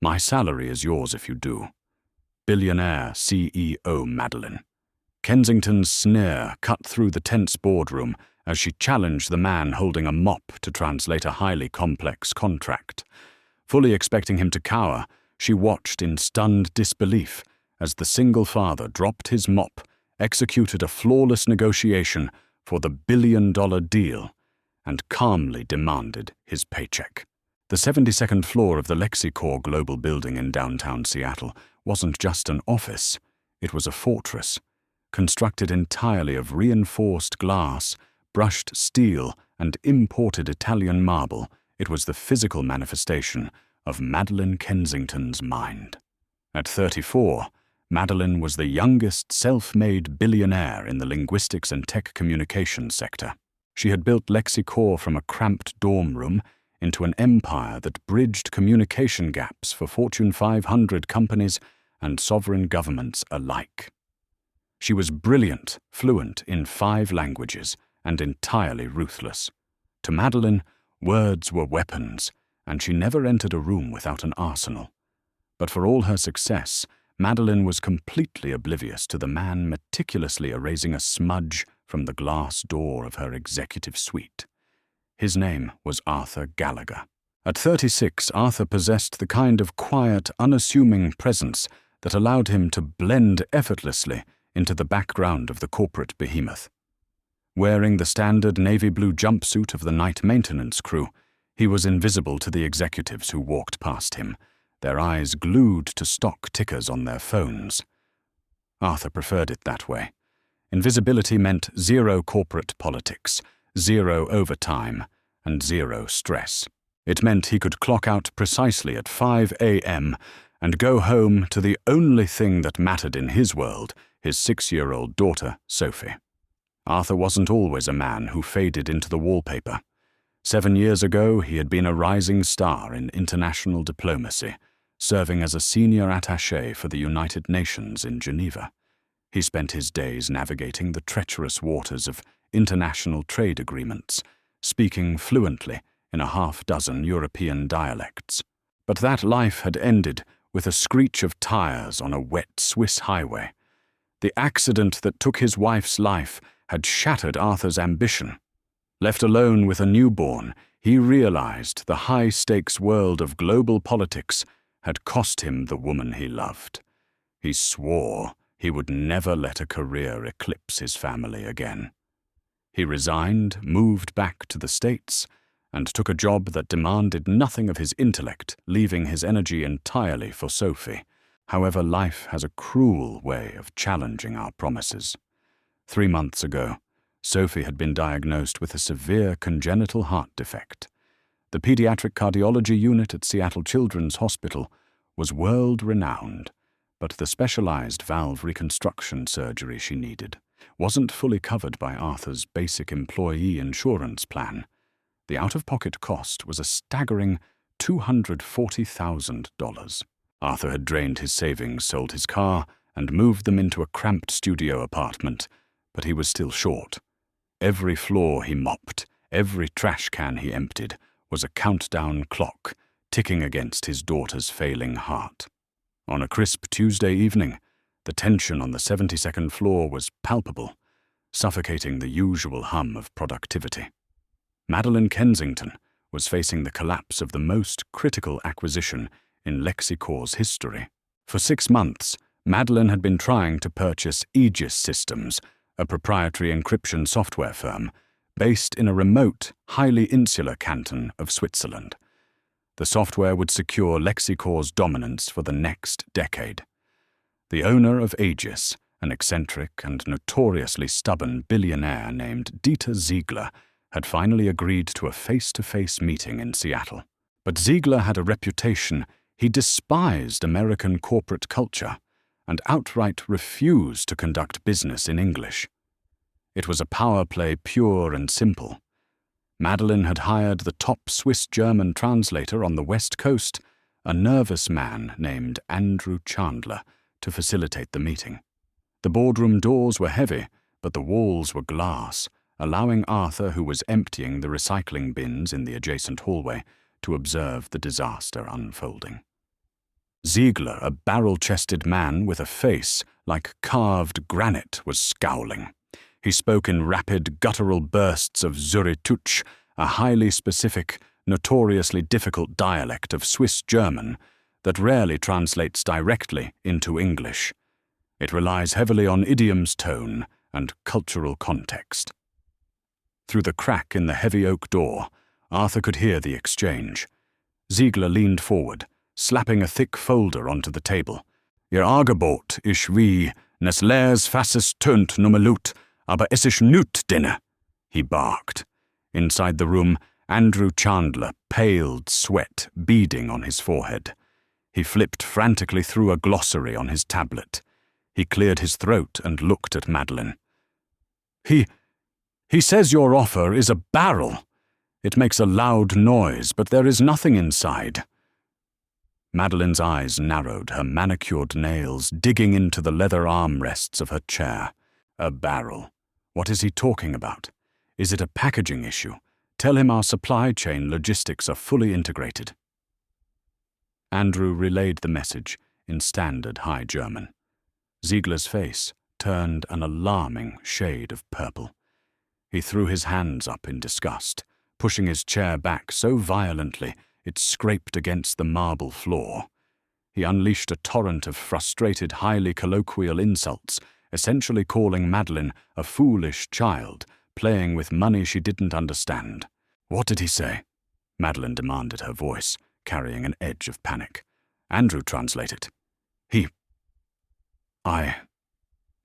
My salary is yours if you do. Billionaire CEO Madeline. Kensington's sneer cut through the tense boardroom as she challenged the man holding a mop to translate a highly complex contract. Fully expecting him to cower, she watched in stunned disbelief as the single father dropped his mop, executed a flawless negotiation for the billion-dollar deal, and calmly demanded his paycheck. The 72nd floor of the LexiCorp Global Building in downtown Seattle wasn't just an office, it was a fortress. Constructed entirely of reinforced glass, brushed steel, and imported Italian marble, it was the physical manifestation of Madeline Kensington's mind. At 34, Madeline was the youngest self-made billionaire in the linguistics and tech communications sector. She had built LexiCorp from a cramped dorm room into an empire that bridged communication gaps for Fortune 500 companies and sovereign governments alike. She was brilliant, fluent in 5 languages, and entirely ruthless. To Madeline, words were weapons, and she never entered a room without an arsenal. But for all her success, Madeline was completely oblivious to the man meticulously erasing a smudge from the glass door of her executive suite. His name was Arthur Gallagher. At 36, Arthur possessed the kind of quiet, unassuming presence that allowed him to blend effortlessly into the background of the corporate behemoth. Wearing the standard navy blue jumpsuit of the night maintenance crew, he was invisible to the executives who walked past him, their eyes glued to stock tickers on their phones. Arthur preferred it that way. Invisibility meant zero corporate politics, zero overtime, and zero stress. It meant he could clock out precisely at 5 a.m. and go home to the only thing that mattered in his world, his 6-year-old daughter, Sophie. Arthur wasn't always a man who faded into the wallpaper. 7 years ago, he had been a rising star in international diplomacy, serving as a senior attaché for the United Nations in Geneva. He spent his days navigating the treacherous waters of international trade agreements, speaking fluently in a half-dozen European dialects. But that life had ended with a screech of tires on a wet Swiss highway. The accident that took his wife's life had shattered Arthur's ambition. Left alone with a newborn, he realized the high-stakes world of global politics had cost him the woman he loved. He swore he would never let a career eclipse his family again. He resigned, moved back to the States, and took a job that demanded nothing of his intellect, leaving his energy entirely for Sophie. However, life has a cruel way of challenging our promises. 3 months ago, Sophie had been diagnosed with a severe congenital heart defect. The pediatric cardiology unit at Seattle Children's Hospital was world-renowned, but the specialized valve reconstruction surgery she needed wasn't fully covered by Arthur's basic employee insurance plan. The out-of-pocket cost was a staggering $240,000. Arthur had drained his savings, sold his car, and moved them into a cramped studio apartment, but he was still short. Every floor he mopped, every trash can he emptied, was a countdown clock, ticking against his daughter's failing heart. On a crisp Tuesday evening, the tension on the 72nd floor was palpable, suffocating the usual hum of productivity. Madeline Kensington was facing the collapse of the most critical acquisition in LexiCorp's history. For 6 months, Madeline had been trying to purchase Aegis Systems, a proprietary encryption software firm, based in a remote, highly insular canton of Switzerland. The software would secure LexiCorp's dominance for the next decade. The owner of Aegis, an eccentric and notoriously stubborn billionaire named Dieter Ziegler, had finally agreed to a face-to-face meeting in Seattle. But Ziegler had a reputation. He despised American corporate culture and outright refused to conduct business in English. It was a power play pure and simple. Madeline had hired the top Swiss-German translator on the West Coast, a nervous man named Andrew Chandler, to facilitate the meeting. The boardroom doors were heavy, but the walls were glass, allowing Arthur, who was emptying the recycling bins in the adjacent hallway, to observe the disaster unfolding. Ziegler, a barrel-chested man with a face like carved granite, was scowling. He spoke in rapid, guttural bursts of Zürich, a highly specific, notoriously difficult dialect of Swiss German that rarely translates directly into English. It relies heavily on idiom's tone and cultural context. Through the crack in the heavy oak door, Arthur could hear the exchange. Ziegler leaned forward, slapping a thick folder onto the table. Ihr Angebot ist wie nes leers fasses tönt nummelut, aber es ist nüt dinne, he barked. Inside the room, Andrew Chandler paled, sweat beading on his forehead. He flipped frantically through a glossary on his tablet. He cleared his throat and looked at Madeline. He says your offer is a barrel. It makes a loud noise, but there is nothing inside. Madeline's eyes narrowed, her manicured nails digging into the leather armrests of her chair. A barrel. What is he talking about? Is it a packaging issue? Tell him our supply chain logistics are fully integrated. Andrew relayed the message in standard High German. Ziegler's face turned an alarming shade of purple. He threw his hands up in disgust, pushing his chair back so violently it scraped against the marble floor. He unleashed a torrent of frustrated, highly colloquial insults, essentially calling Madeline a foolish child, playing with money she didn't understand. What did he say? Madeline demanded, her voice carrying an edge of panic. Andrew translated.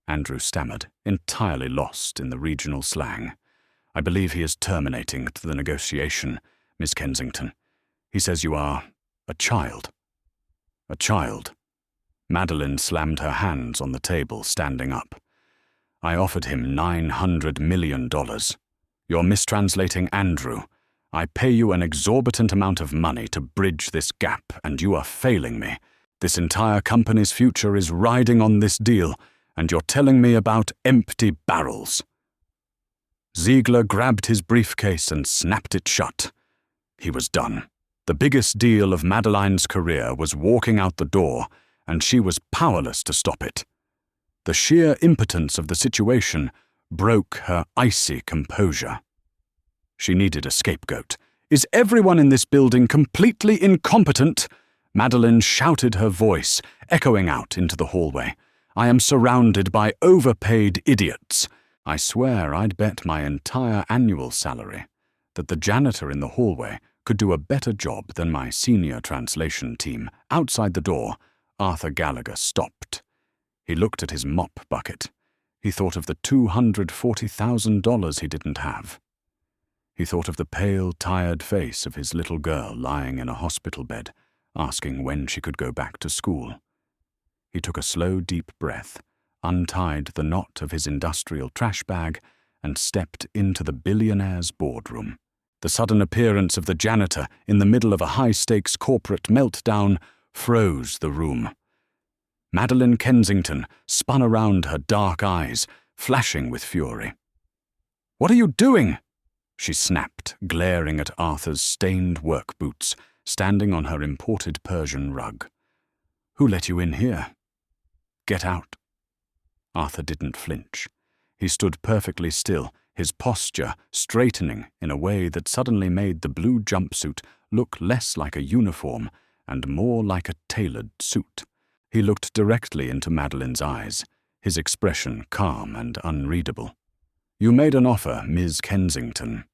Andrew stammered, entirely lost in the regional slang. I believe he is terminating the negotiation, Miss Kensington. He says you are a child. A child. Madeline slammed her hands on the table, standing up. I offered him $900 million. You're mistranslating Andrew. I pay you an exorbitant amount of money to bridge this gap, and you are failing me. This entire company's future is riding on this deal, and you're telling me about empty barrels. Ziegler grabbed his briefcase and snapped it shut. He was done. The biggest deal of Madeline's career was walking out the door, and she was powerless to stop it. The sheer impotence of the situation broke her icy composure. She needed a scapegoat. Is everyone in this building completely incompetent? Madeline shouted, her voice echoing out into the hallway. I am surrounded by overpaid idiots. I swear I'd bet my entire annual salary that the janitor in the hallway could do a better job than my senior translation team. Outside the door, Arthur Gallagher stopped. He looked at his mop bucket. He thought of the $240,000 he didn't have. He thought of the pale, tired face of his little girl lying in a hospital bed, asking when she could go back to school. He took a slow, deep breath, untied the knot of his industrial trash bag, and stepped into the billionaire's boardroom. The sudden appearance of the janitor in the middle of a high-stakes corporate meltdown froze the room. Madeline Kensington spun around, her dark eyes flashing with fury. "What are you doing?" she snapped, glaring at Arthur's stained work boots, standing on her imported Persian rug. "Who let you in here?" "Get out." Arthur didn't flinch. He stood perfectly still, his posture straightening in a way that suddenly made the blue jumpsuit look less like a uniform and more like a tailored suit. He looked directly into Madeline's eyes, his expression calm and unreadable. "You made an offer, Ms. Kensington,"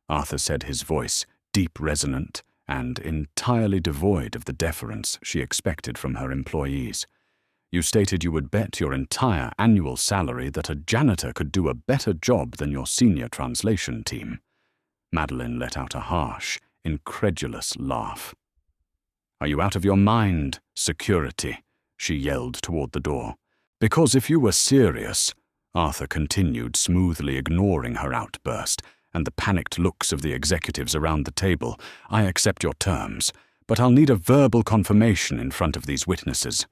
Arthur said, his voice deep, resonant, and entirely devoid of the deference she expected from her employees. "You stated you would bet your entire annual salary that a janitor could do a better job than your senior translation team." Madeline let out a harsh, incredulous laugh. "Are you out of your mind, security?" she yelled toward the door. "Because if you were serious," Arthur continued, smoothly ignoring her outburst and the panicked looks of the executives around the table, "I accept your terms, but I'll need a verbal confirmation in front of these witnesses."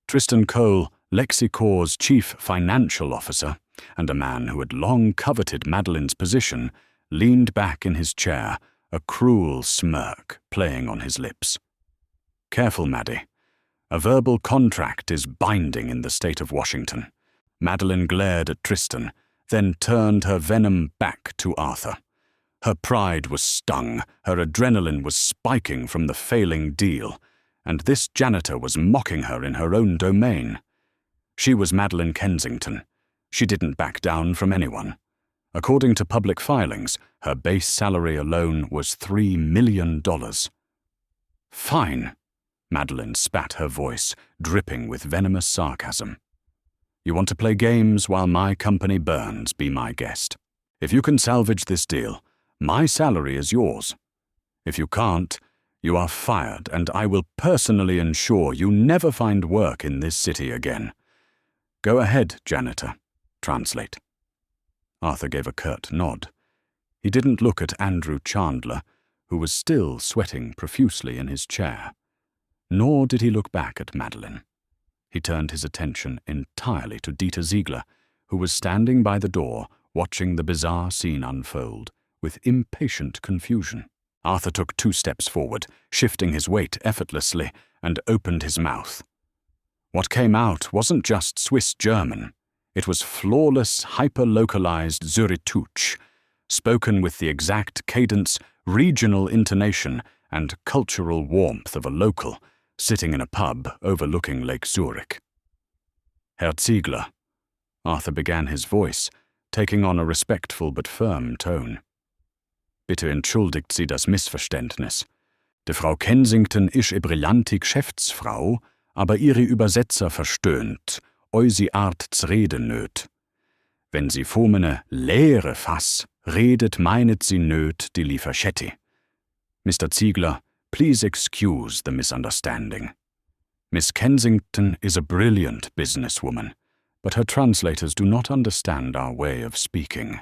Tristan Cole, Lexicor's chief financial officer, and a man who had long coveted Madeline's position, leaned back in his chair, a cruel smirk playing on his lips. Careful, Maddie. A verbal contract is binding in the state of Washington. Madeline glared at Tristan, then turned her venom back to Arthur. Her pride was stung, her adrenaline was spiking from the failing deal, and this janitor was mocking her in her own domain. She was Madeline Kensington. She didn't back down from anyone. According to public filings, her base salary alone was $3 million. Fine, Madeline spat her voice, dripping with venomous sarcasm. You want to play games while my company burns, be my guest. If you can salvage this deal, my salary is yours. If you can't, you are fired, and I will personally ensure you never find work in this city again. Go ahead, janitor. Translate. Arthur gave a curt nod. He didn't look at Andrew Chandler, who was still sweating profusely in his chair. Nor did he look back at Madeline. He turned his attention entirely to Dieter Ziegler, who was standing by the door, watching the bizarre scene unfold, with impatient confusion. Arthur took 2 steps forward, shifting his weight effortlessly, and opened his mouth. What came out wasn't just Swiss German. It was flawless, hyper-localized Zürichdeutsch, spoken with the exact cadence, regional intonation, and cultural warmth of a local, sitting in a pub overlooking Lake Zurich. Herr Ziegler, Arthur began his voice, taking on a respectful but firm tone. Bitte entschuldigt Sie das Missverständnis. Die Frau Kensington ist eine brillante Geschäftsfrau, aber ihre Übersetzer verstöhnt, sie Art z'rede nöt. Wenn sie formene leere Fass redet, meinet sie nöt die Lieferschetti. Mr. Ziegler, please excuse the misunderstanding. Miss Kensington is a brilliant businesswoman, but her translators do not understand our way of speaking.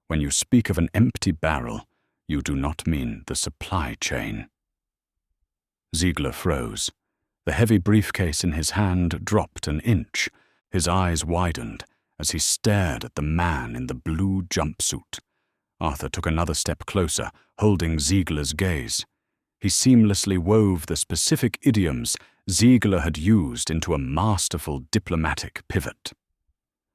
When you speak of an empty barrel, you do not mean the supply chain. Ziegler froze. The heavy briefcase in his hand dropped an inch. His eyes widened as he stared at the man in the blue jumpsuit. Arthur took another step closer, holding Ziegler's gaze. He seamlessly wove the specific idioms Ziegler had used into a masterful diplomatic pivot.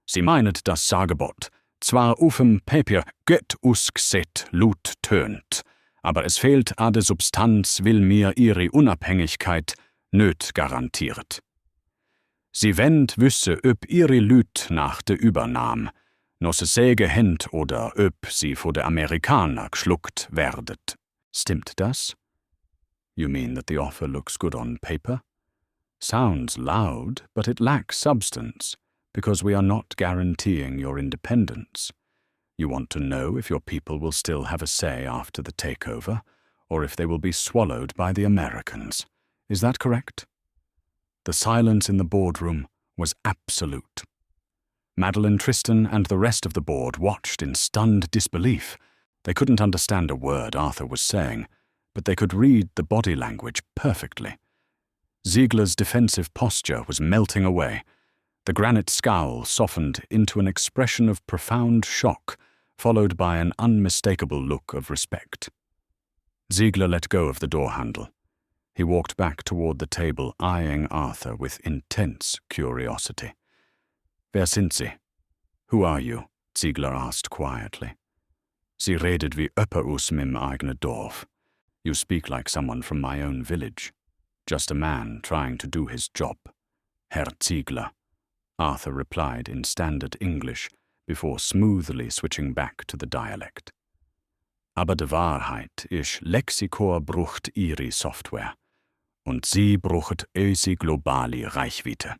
Sie meinet das Sagebot, zwar auf'm Papier gut ausgeset Lut tönt, aber es fehlt a de Substanz, will mir ihre Unabhängigkeit nöt garantiert. Sie wendt wüsse ob ihre Lüt nach de Übernahm, no se säge hend oder ob sie vor de Amerikaner geschluckt werdet. Stimmt das? You mean that the offer looks good on paper? Sounds loud, but it lacks substance, because we are not guaranteeing your independence. You want to know if your people will still have a say after the takeover, or if they will be swallowed by the Americans. Is that correct? The silence in the boardroom was absolute. Madeline, Tristan, and the rest of the board watched in stunned disbelief. They couldn't understand a word Arthur was saying, but they could read the body language perfectly. Ziegler's defensive posture was melting away. The granite scowl softened into an expression of profound shock, followed by an unmistakable look of respect. Ziegler let go of the door handle. He walked back toward the table, eyeing Arthur with intense curiosity. Wer sind Sie? Who are you? Ziegler asked quietly. Sie redet wie öpper aus mim eigene Dorf. You speak like someone from my own village. Just a man trying to do his job. Herr Ziegler, Arthur replied in standard English before smoothly switching back to the dialect. Aber de Wahrheit ist, Lexikor brucht ihre Software. Und sie brucht ösi globali Reichweite.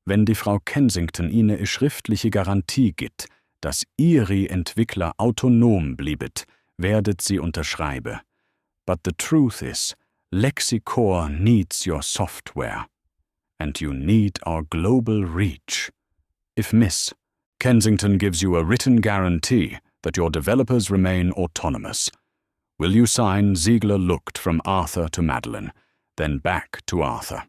Wenn die Frau Kensington Ihnen eine schriftliche Garantie gibt, dass ihre Entwickler autonom bliebet, werdet sie unterschreiben. But the truth is, Lexikor needs your software, and you need our global reach. If Miss Kensington gives you a written guarantee that your developers remain autonomous, will you sign? Ziegler looked from Arthur to Madeline, then back to Arthur.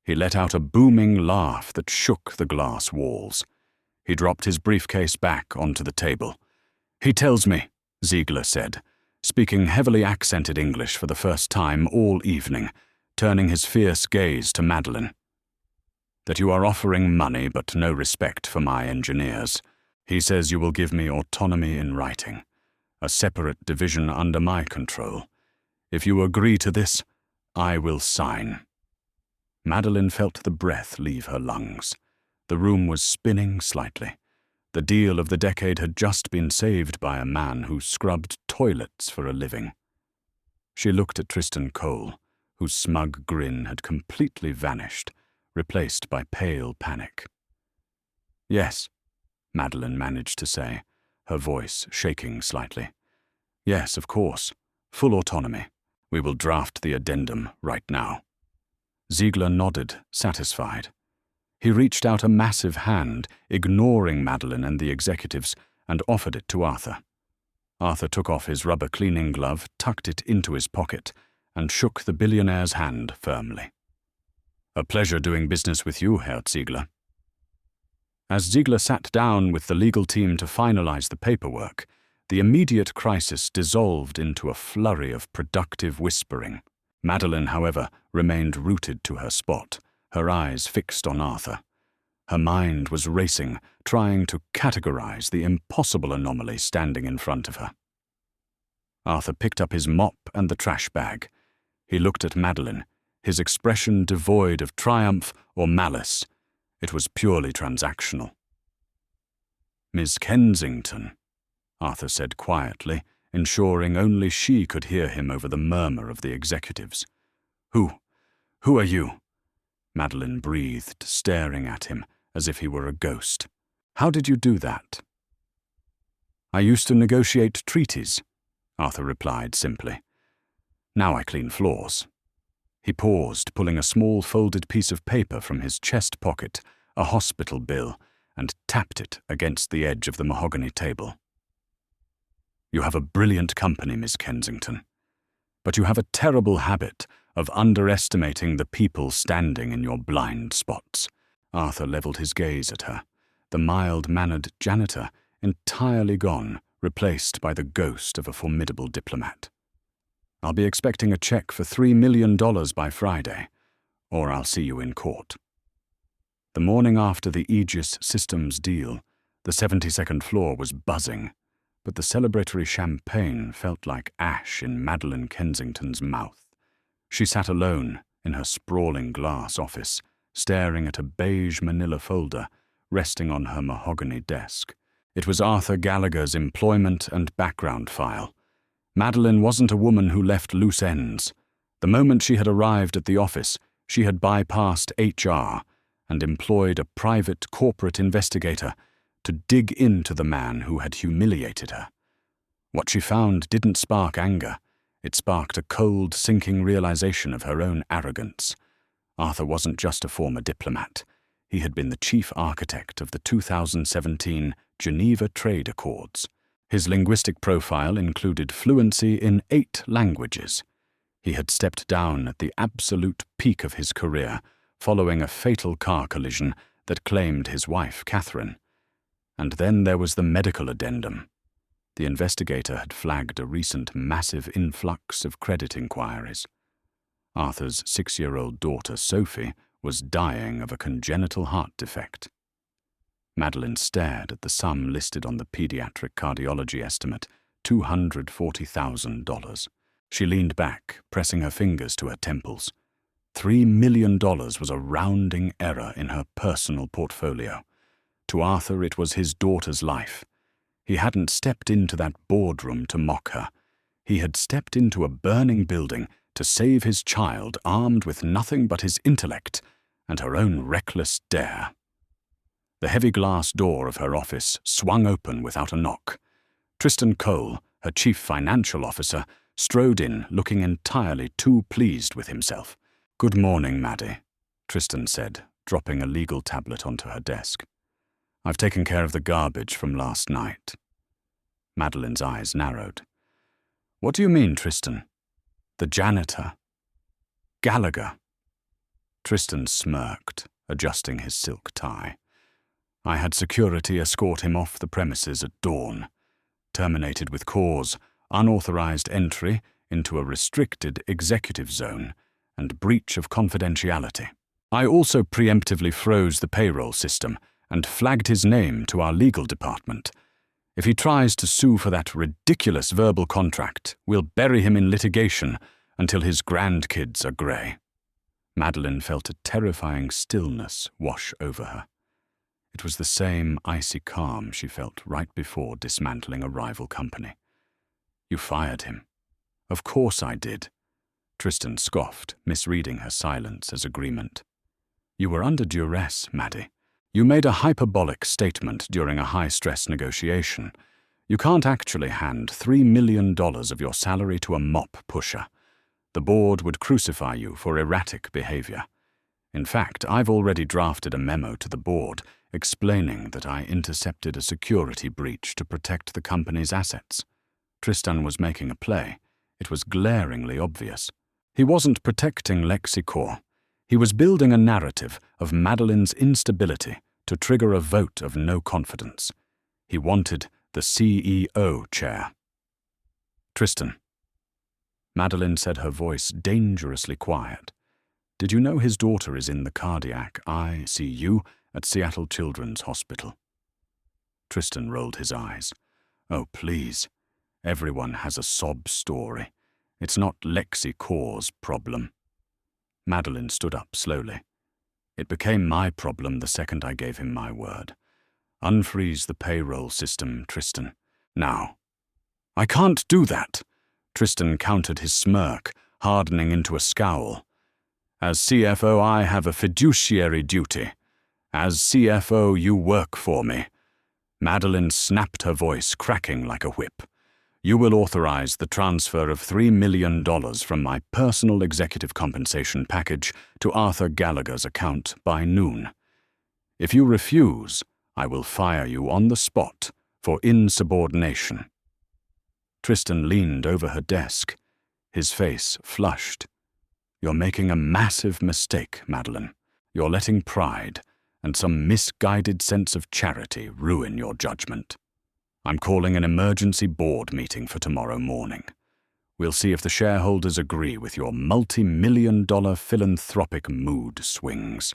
He let out a booming laugh that shook the glass walls. He dropped his briefcase back onto the table. He tells me, Ziegler said, speaking heavily accented English for the first time all evening, turning his fierce gaze to Madeline. "That you are offering money but no respect for my engineers. He says you will give me autonomy in writing, a separate division under my control. If you agree to this, I will sign." Madeline felt the breath leave her lungs. The room was spinning slightly. The deal of the decade had just been saved by a man who scrubbed toilets for a living. She looked at Tristan Cole, whose smug grin had completely vanished, replaced by pale panic. "Yes," Madeline managed to say, her voice shaking slightly. "Yes, of course. Full autonomy. We will draft the addendum right now." Ziegler nodded, satisfied. He reached out a massive hand, ignoring Madeline and the executives, and offered it to Arthur. Arthur took off his rubber cleaning glove, tucked it into his pocket, and shook the billionaire's hand firmly. "A pleasure doing business with you, Herr Ziegler." As Ziegler sat down with the legal team to finalize the paperwork, the immediate crisis dissolved into a flurry of productive whispering. Madeline, however, remained rooted to her spot, her eyes fixed on Arthur. Her mind was racing, trying to categorize the impossible anomaly standing in front of her. Arthur picked up his mop and the trash bag. He looked at Madeline, his expression devoid of triumph or malice. It was purely transactional. "Miss Kensington," Arthur said quietly, ensuring only she could hear him over the murmur of the executives. Who are you?" Madeline breathed, staring at him as if he were a ghost. "How did you do that?" "I used to negotiate treaties," Arthur replied simply. "Now I clean floors." He paused, pulling a small folded piece of paper from his chest pocket, a hospital bill, and tapped it against the edge of the mahogany table. "You have a brilliant company, Miss Kensington, but you have a terrible habit of underestimating the people standing in your blind spots." Arthur leveled his gaze at her, the mild-mannered janitor entirely gone, replaced by the ghost of a formidable diplomat. "I'll be expecting a check for $3 million by Friday, or I'll see you in court." The morning after the Aegis Systems deal, the 72nd floor was buzzing, but the celebratory champagne felt like ash in Madeline Kensington's mouth. She sat alone in her sprawling glass office, staring at a beige manila folder resting on her mahogany desk. It was Arthur Gallagher's employment and background file. Madeline wasn't a woman who left loose ends. The moment she had arrived at the office, she had bypassed HR and employed a private corporate investigator to dig into the man who had humiliated her. What she found didn't spark anger. It sparked a cold, sinking realization of her own arrogance. Arthur wasn't just a former diplomat. He had been the chief architect of the 2017 Geneva Trade Accords. His linguistic profile included fluency in 8 languages. He had stepped down at the absolute peak of his career, following a fatal car collision that claimed his wife, Catherine. And then there was the medical addendum. The investigator had flagged a recent massive influx of credit inquiries. Arthur's 6-year-old daughter, Sophie, was dying of a congenital heart defect. Madeline stared at the sum listed on the pediatric cardiology estimate, $240,000. She leaned back, pressing her fingers to her temples. $3 million was a rounding error in her personal portfolio. To Arthur, it was his daughter's life. He hadn't stepped into that boardroom to mock her. He had stepped into a burning building to save his child, armed with nothing but his intellect and her own reckless dare. The heavy glass door of her office swung open without a knock. Tristan Cole, her chief financial officer, strode in, looking entirely too pleased with himself. "Good morning, Maddie," Tristan said, dropping a legal tablet onto her desk. "I've taken care of the garbage from last night." Madeline's eyes narrowed. "What do you mean, Tristan? The janitor? Gallagher?" Tristan smirked, adjusting his silk tie. "I had security escort him off the premises at dawn. Terminated with cause, unauthorized entry into a restricted executive zone, and breach of confidentiality. I also preemptively froze the payroll system and flagged his name to our legal department. If he tries to sue for that ridiculous verbal contract, we'll bury him in litigation until his grandkids are grey. Madeline felt a terrifying stillness wash over her. It was the same icy calm she felt right before dismantling a rival company. You fired him. Of course I did. Tristan scoffed, misreading her silence as agreement. You were under duress, Maddie. You made a hyperbolic statement during a high-stress negotiation. You can't actually hand $3 million of your salary to a mop pusher. The board would crucify you for erratic behavior. In fact, I've already drafted a memo to the board explaining that I intercepted a security breach to protect the company's assets. Tristan was making a play. It was glaringly obvious. He wasn't protecting LexiCorp. He was building a narrative of Madeline's instability to trigger a vote of no confidence. He wanted the CEO chair. Tristan. Madeline said, her voice dangerously quiet. Did you know his daughter is in the cardiac ICU at Seattle Children's Hospital? Tristan rolled his eyes. Oh, please. Everyone has a sob story. It's not LexiCorp's problem. Madeline stood up slowly. It became my problem the second I gave him my word. Unfreeze the payroll system, Tristan. Now. I can't do that. Tristan countered his smirk, hardening into a scowl. As CFO, I have a fiduciary duty. As CFO, you work for me. Madeline snapped her voice, cracking like a whip. You will authorize the transfer of $3 million from my personal executive compensation package to Arthur Gallagher's account by noon. If you refuse, I will fire you on the spot for insubordination. Tristan leaned over her desk, his face flushed. You're making a massive mistake, Madeline. You're letting pride and some misguided sense of charity ruin your judgment. I'm calling an emergency board meeting for tomorrow morning. We'll see if the shareholders agree with your multi-million-dollar philanthropic mood swings.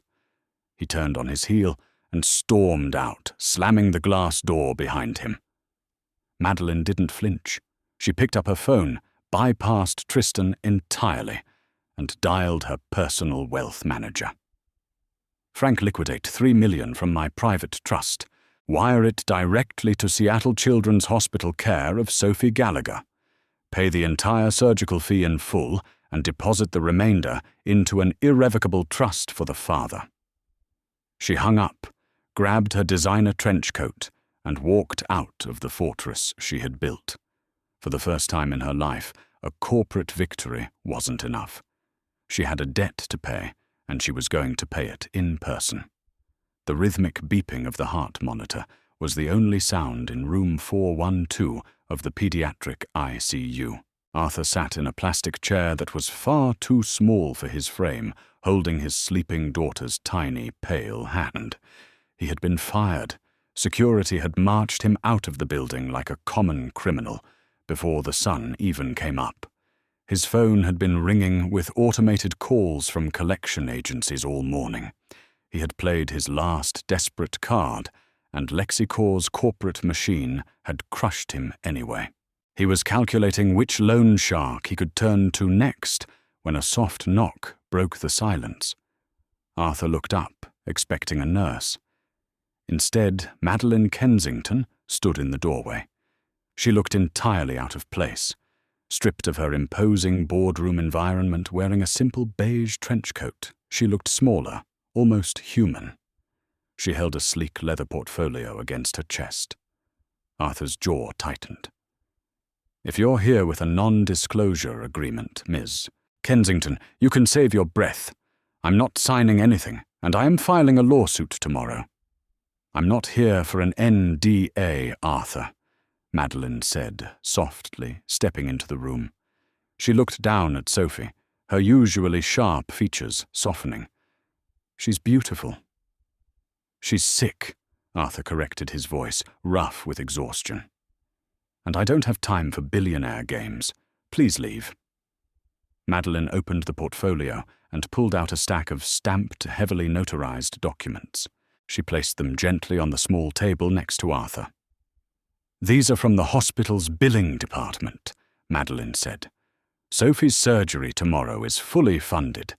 He turned on his heel and stormed out, slamming the glass door behind him. Madeline didn't flinch. She picked up her phone, bypassed Tristan entirely, and dialed her personal wealth manager. Frank, liquidate $3 million from my private trust. Wire it directly to Seattle Children's Hospital care of Sophie Gallagher. Pay the entire surgical fee in full and deposit the remainder into an irrevocable trust for the father. She hung up, grabbed her designer trench coat, and walked out of the fortress she had built. For the first time in her life, a corporate victory wasn't enough. She had a debt to pay, and she was going to pay it in person. The rhythmic beeping of the heart monitor was the only sound in room 412 of the pediatric ICU. Arthur sat in a plastic chair that was far too small for his frame, holding his sleeping daughter's tiny, pale hand. He had been fired. Security had marched him out of the building like a common criminal, before the sun even came up. His phone had been ringing with automated calls from collection agencies all morning. He had played his last desperate card, and LexiCorp's corporate machine had crushed him anyway. He was calculating which loan shark he could turn to next when a soft knock broke the silence. Arthur looked up, expecting a nurse. Instead, Madeline Kensington stood in the doorway. She looked entirely out of place, stripped of her imposing boardroom environment, wearing a simple beige trench coat. She looked smaller, almost human. She held a sleek leather portfolio against her chest. Arthur's jaw tightened. If you're here with a non-disclosure agreement, Ms. Kensington, you can save your breath. I'm not signing anything, and I am filing a lawsuit tomorrow. I'm not here for an NDA, Arthur, Madeline said softly, stepping into the room. She looked down at Sophie, her usually sharp features softening. She's beautiful. She's sick, Arthur corrected his voice, rough with exhaustion. And I don't have time for billionaire games. Please leave. Madeline opened the portfolio and pulled out a stack of stamped, heavily notarized documents. She placed them gently on the small table next to Arthur. "These are from the hospital's billing department," Madeline said. "Sophie's surgery tomorrow is fully funded.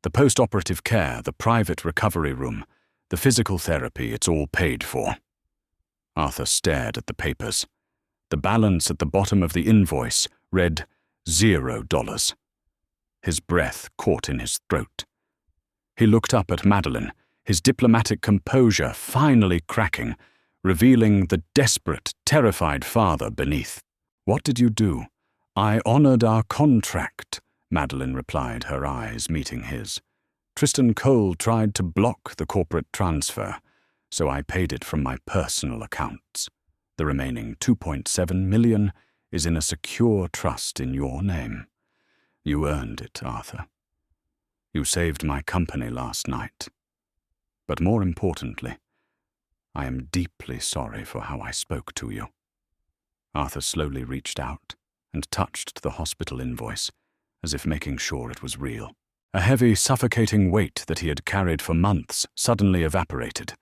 The post-operative care, the private recovery room, the physical therapy, it's all paid for." Arthur stared at the papers. The balance at the bottom of the invoice read $0. His breath caught in his throat. He looked up at Madeline, his diplomatic composure finally cracking, revealing the desperate, terrified father beneath. "What did you do?" "I honored our contract," Madeline replied, her eyes meeting his. "Tristan Cole tried to block the corporate transfer, so I paid it from my personal accounts. The remaining $2.7 million is in a secure trust in your name. You earned it, Arthur. You saved my company last night. But more importantly, I am deeply sorry for how I spoke to you." Arthur slowly reached out and touched the hospital invoice, as if making sure it was real. A heavy, suffocating weight that he had carried for months suddenly evaporated.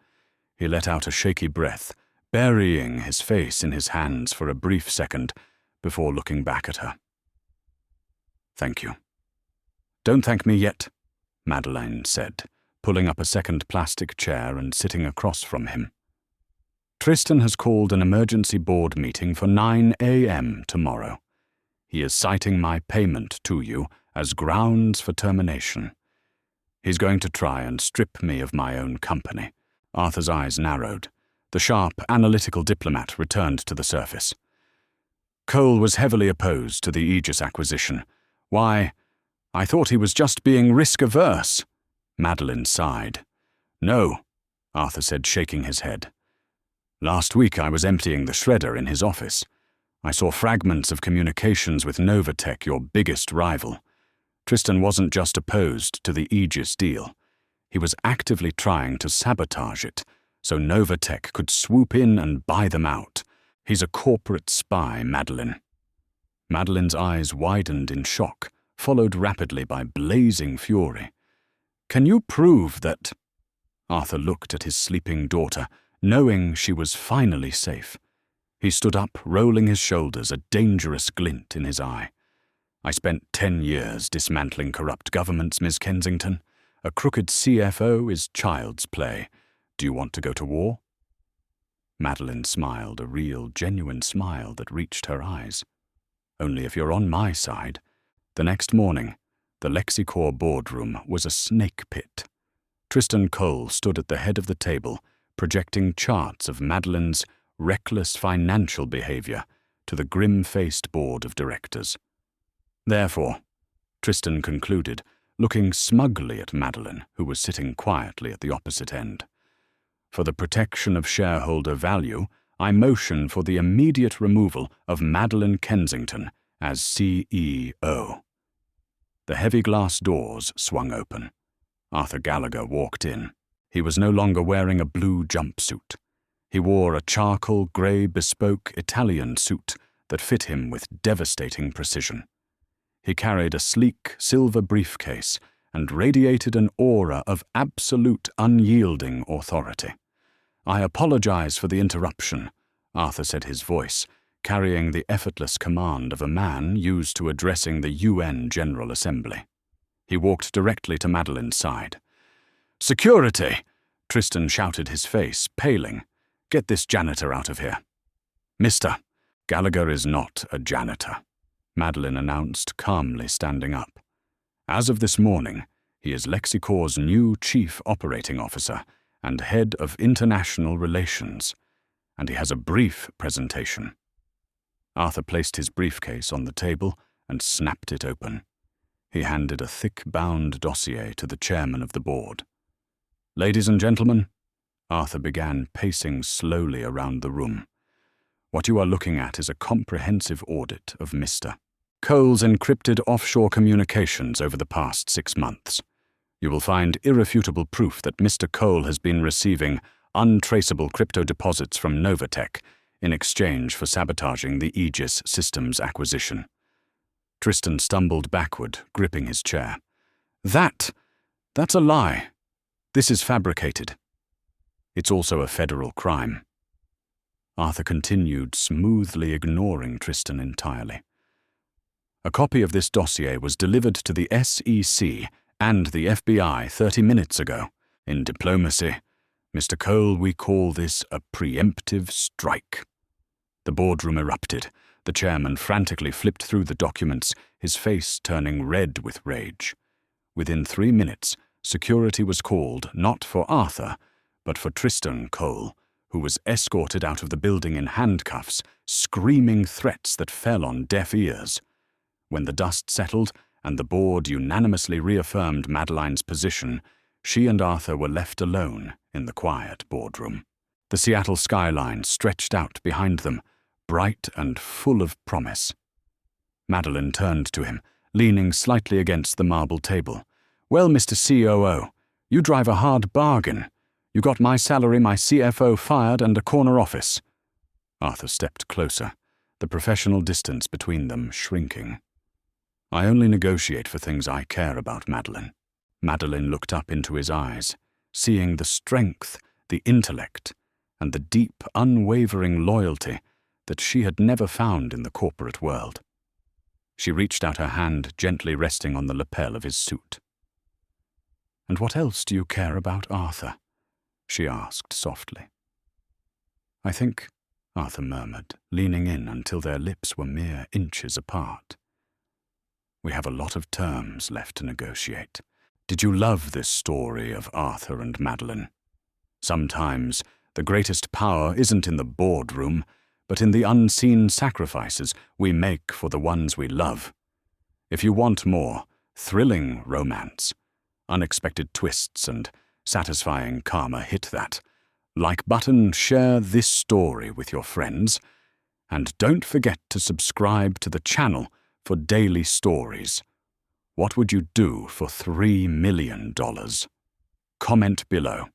He let out a shaky breath, burying his face in his hands for a brief second before looking back at her. "Thank you." "Don't thank me yet," Madeline said, pulling up a second plastic chair and sitting across from him. "Tristan has called an emergency board meeting for 9 a.m. tomorrow. He is citing my payment to you as grounds for termination. He's going to try and strip me of my own company." Arthur's eyes narrowed. The sharp, analytical diplomat returned to the surface. "Cole was heavily opposed to the Aegis acquisition. Why, I thought he was just being risk-averse." Madeline sighed. "No," Arthur said, shaking his head. "Last week I was emptying the shredder in his office. I saw fragments of communications with Novatech, your biggest rival. Tristan wasn't just opposed to the Aegis deal. He was actively trying to sabotage it, so Novatech could swoop in and buy them out. He's a corporate spy, Madeline." Madeline's eyes widened in shock, followed rapidly by blazing fury. "Can you prove that—" Arthur looked at his sleeping daughter, knowing she was finally safe. He stood up, rolling his shoulders, a dangerous glint in his eye. "I spent 10 years dismantling corrupt governments, Ms. Kensington. A crooked CFO is child's play. Do you want to go to war?" Madeline smiled, a real, genuine smile that reached her eyes. "Only if you're on my side." The next morning, the LexiCorp boardroom was a snake pit. Tristan Cole stood at the head of the table, projecting charts of Madeline's reckless financial behavior to the grim-faced board of directors. "Therefore," Tristan concluded, looking smugly at Madeline, who was sitting quietly at the opposite end, "for the protection of shareholder value, I motion for the immediate removal of Madeline Kensington as CEO." The heavy glass doors swung open. Arthur Gallagher walked in. He was no longer wearing a blue jumpsuit. He wore a charcoal grey bespoke Italian suit that fit him with devastating precision. He carried a sleek silver briefcase and radiated an aura of absolute unyielding authority. "I apologize for the interruption," Arthur said, his voice carrying the effortless command of a man used to addressing the UN General Assembly. He walked directly to Madeline's side. "Security!" Tristan shouted, his face paling. "Get this janitor out of here." "Mr. Gallagher is not a janitor," Madeline announced, calmly standing up. "As of this morning, he is LexiCorp's new Chief Operating Officer and Head of International Relations, and he has a brief presentation." Arthur placed his briefcase on the table and snapped it open. He handed a thick bound dossier to the chairman of the board. "Ladies and gentlemen," Arthur began, pacing slowly around the room, "what you are looking at is a comprehensive audit of Mr. Cole's encrypted offshore communications over the past 6 months. You will find irrefutable proof that Mr. Cole has been receiving untraceable crypto deposits from Novatech in exchange for sabotaging the Aegis Systems acquisition. Tristan stumbled backward, gripping his chair. That's a lie. This is fabricated. It's also a federal crime. Arthur continued, smoothly ignoring Tristan entirely. A copy of this dossier was delivered to the SEC and the FBI 30 minutes ago. In diplomacy, Mr. Cole, we call this a preemptive strike. The boardroom erupted. The chairman frantically flipped through the documents, his face turning red with rage. Within 3 minutes, security was called not for Arthur, but for Tristan Cole, who was escorted out of the building in handcuffs, screaming threats that fell on deaf ears. When the dust settled and the board unanimously reaffirmed Madeline's position, she and Arthur were left alone in the quiet boardroom. The Seattle skyline stretched out behind them, bright and full of promise. Madeline turned to him, leaning slightly against the marble table. "Well, Mr. COO, you drive a hard bargain. You got my salary, my CFO fired, and a corner office." Arthur stepped closer, the professional distance between them shrinking. "I only negotiate for things I care about, Madeline." Madeline looked up into his eyes, seeing the strength, the intellect, and the deep, unwavering loyalty that she had never found in the corporate world. She reached out her hand, gently resting on the lapel of his suit. "And what else do you care about, Arthur?" she asked softly. "I think," Arthur murmured, leaning in until their lips were mere inches apart. "We have a lot of terms left to negotiate." Did you love this story of Arthur and Madeline? Sometimes the greatest power isn't in the boardroom, but in the unseen sacrifices we make for the ones we love. If you want more thrilling romance, unexpected twists and satisfying karma, hit that like button, share this story with your friends, and don't forget to subscribe to the channel for daily stories. What would you do for $3 million? Comment below.